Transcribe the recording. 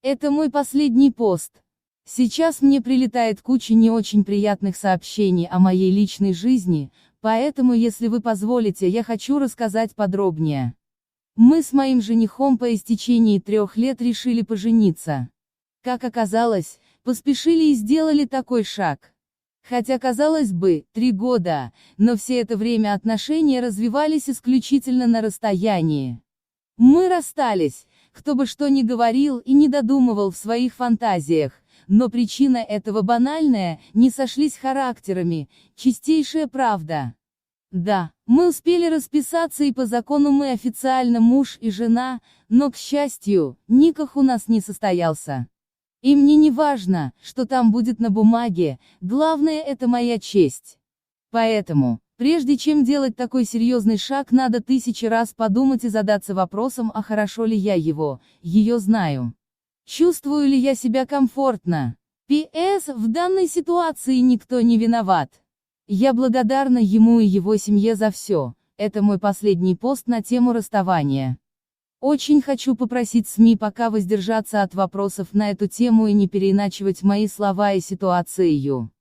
Это мой последний пост. Сейчас мне прилетает куча не очень приятных сообщений о моей личной жизни, поэтому, если вы позволите, я хочу рассказать подробнее. Мы с моим женихом по истечении 3 лет решили пожениться. Как оказалось, поспешили и сделали такой шаг. Хотя, казалось бы, 3 года, но все это время отношения развивались исключительно на расстоянии. Мы расстались, кто бы что ни говорил и не додумывал в своих фантазиях, но причина этого банальная: не сошлись характерами, чистейшая правда. Да, мы успели расписаться и по закону мы официально муж и жена, но, к счастью, никах у нас не состоялся. И мне не важно, что там будет на бумаге, главное — это моя честь. Поэтому, прежде чем делать такой серьезный шаг, надо 1000 раз подумать и задаться вопросом, а хорошо ли я ее знаю. Чувствую ли я себя комфортно? П.С. В данной ситуации никто не виноват. Я благодарна ему и его семье за все. Это мой последний пост на тему расставания. Очень хочу попросить СМИ пока воздержаться от вопросов на эту тему и не переиначивать мои слова и ситуацию.